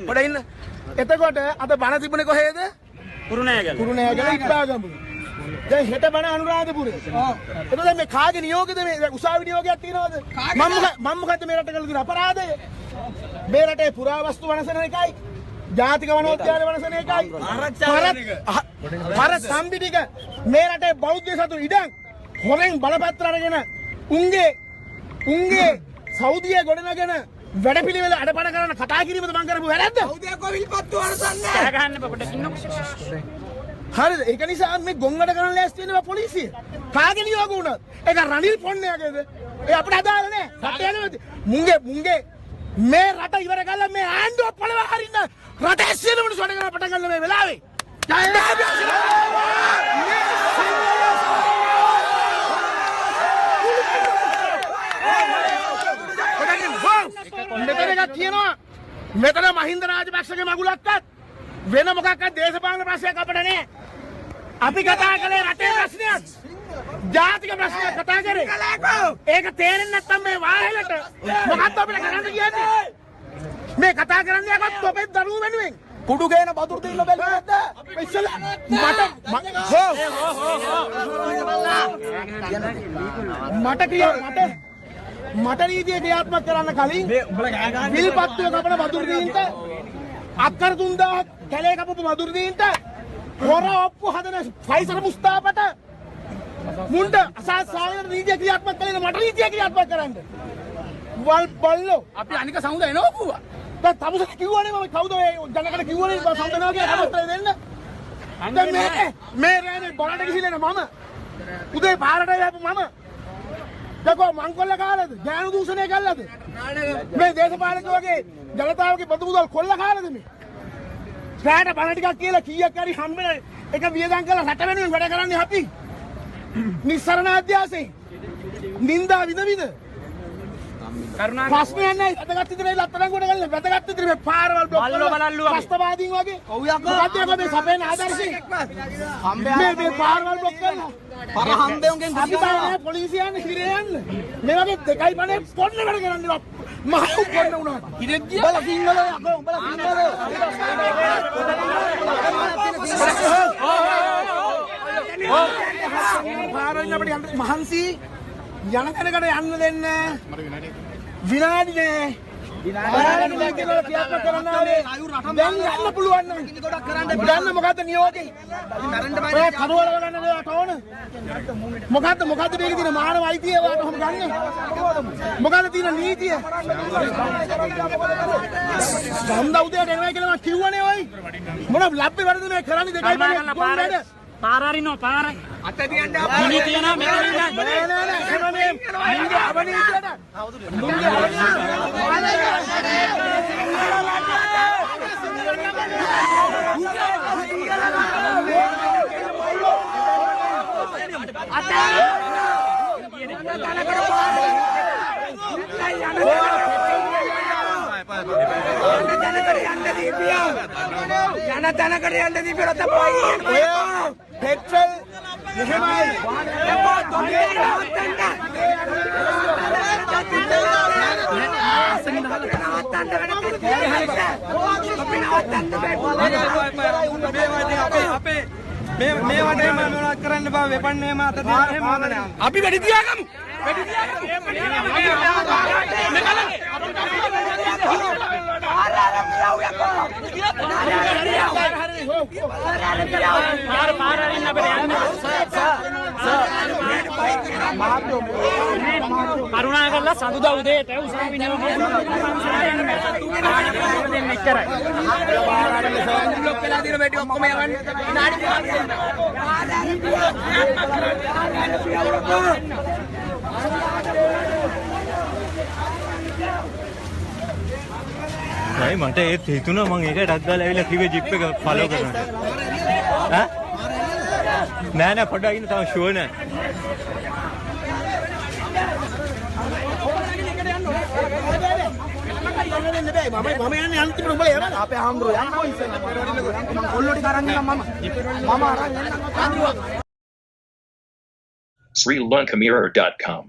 පොඩ ඉන්න. එතකොට අද බණ තිබුණේ කොහෙද? කුරුණෑගල ඉබ්බාගම. දැන් හෙට බණ අනුරාධපුරේ. එතකොට මේ කාගේ නියෝගයද මේ උසාවි නියෝගයක් තියනවද? මම මොකද මේ රට කළ දුන අපරාධය? මේ රටේ පුරාවස්තු වනසන එකයි ජාතික වනෝද්‍යාන වනසන එකයි පර සම්බිතික මේ රටේ බෞද්ධ සතු ඉඩම් හොරෙන් බලපත්‍ර අරගෙන උන්ගේ සෞදිය ගොඩනගෙන වැඩපිළිවෙල අඩපණ කරන කතා කිරීමද මම කරපු වැරද්ද? සෞදිය කොවිල්පත්තු වනසන්නේ. ගහන්න පොඩ්ඩක් ඉන්නකො. හරිද? ඒක නිසා මේ ගොංගඩ කරන්න ලෑස්ති වෙනවා පොලිසිය. කාගේ නියෝග වුණත් ඒක රනිල් පොන්නයාගේද? ඒ අපිට අදාළ නැහැ. රට යනවා. මුංගේ මේ රට ඉවර කළා මේ ආණ්ඩුව පළව හරින්න රට ඇස්සෙන මිනිස්සු වැඩ කරලා පටන් ගන්න මේ වෙලාවේ. මෙතන එකක් කියනවා. මෙතන මහින්ද රාජපක්ෂගේ මගුලක්වත් වෙන මොකක්වත් දේශපාලන ප්‍රශ්නයක් අපිට නැහැ. අපි කතා කළේ රටේ ප්‍රශ්නයක්. ජාතික ප්‍රශ්නයක් කතා කරේ. ඒක තේරෙන්නේ නැත්නම් මේ වාහෙලට මොකක්ද අපිට කරන්න කියන්නේ? මේ කතා කරන්නේ යකත් ඔබේ දරුවෝ වෙනුවෙන්. කුඩු ගේන වතුර දෙන්න බැලුවද? ඉස්සලා මට නීතිය ක්‍රියාත්මක කරන්න කලින් විල්පත්තුව කපන වතුර දීන්ට අක්කර 3000ක් කැලේ කපපු වතුර දීන්ට හොර ඔප්පු හදන ෆයිසර් මුස්තාපට මුණ්ඩ අසාධාරණ නීතිය ක්‍රියාත්මක කළේ මට නීතිය ක්‍රියාත්මක කරන්න. වල් බල්ලෝ අපි අනික සමුද එනවා කිව්වා. දැන් තමුසට කිව්වනේ මම කවුද ඒ ජනකට කිව්වනේ සමුද එනවා කියලා කමස්තර දෙන්න. දැන් මේ රෑනේ බොරට ගිහිල්ලා මම උදේ පාරට යපු මම දකෝ මංකොල්ල කාලද ඥාන දූෂණය කළාද මේ දේශපාලකයෝ වගේ ජනතාවගේ බදු මුදල් කොල්ල කාලද මේ රැට බණ ටිකක් කියලා කීයක් හරි හම්බෙන එක වියදම් කරලා රට වෙනුවෙන් වැඩ කරන්නේ අපි නිස්සරණ අධ්‍යාසයෙන් නින්දා විඳ ප්‍රශ්නයක් නැහැ වැදගත් විදිහට ලතරංගොඩ ගන්න වැදගත් විදිහට මේ පාරවල් බ්ලොක් කරලා ප්‍රස්තවාදීන් වගේ ඔව් යකෝ මොකද මේ සපේන ආදර්ශේ මේ පාරවල් බ්ලොක් කරලා පර හම්බෙන්ගෙන් අපි තමයි පොලිසිය යන්නේ හිරේ යන්න මේ වගේ දෙකයි පනේ පොන්න වැඩ කරන්නේ මහ උපන්න උනා හිරේ ගියා බල සිංහල යකෝ උඹලා සිංහල පාරෙන් අපිට යන්න මහන්සි යන තැනකට යන්න දෙන්න විනාඩි නෑ විනාඩි කියලා ක්‍රියාත්මක කරන්න ආවේ දැන් යන්න පුළුවන් නම් දැන් මොකද්ද නියෝගේ මරන්න බෑ කඩවල ගන්න දෙයක් ඕන මොකද්ද මේකේ තියෙන මානව අයිතිය වාට කොහොම ගන්නෙ මොකද්ද තියෙන නීතිය සම්දා උදේට එනවා කියලා මම කිව්වනේ ඔයි මොන ලැබ්බේ වැඩද මේ කරන්නේ දෙකයි බලන්න පාර අරිනෝ පාර අත දියන්න මිනි තියනවා මෙතන ඉන්න නෑ නෑ මින්ගේ අවනීතියට මුන්ගේ පෙට්‍රල් මෙහෙමයි මේ වටේ මම මොනවද කරන්න බෑ වෙපන්නේ මත දෙන්නේ මොනවද අපි වැඩි තියාගමු වැඩි කරුණාකරලා සඳුදා උදේට උසාවි නියෝගය දෙන්න එච්චරයි. බ්ලොක් වෙලා දින වැඩි ඔක්කොම යවන්නේ. නෑ මට ඒත් හිතුණා මම ඒක ඩක් දාලා ඇවිල්ලා කිව්වේ ජිප් එක ෆලෝ කරනවා. ඈ? නෑ පොඩ්ඩක් ඉන්න තාම ෂුවර් නෑ. මම යන්නේ අන්තිමට උඹලා යනවා අපේ ආම්බරෝ යන්නකෝ ඉස්සෙල්ලා මම කොල්ලෝටි කරන් ඉන්නම් මම අරන් එන්නම් SriLankamirror.com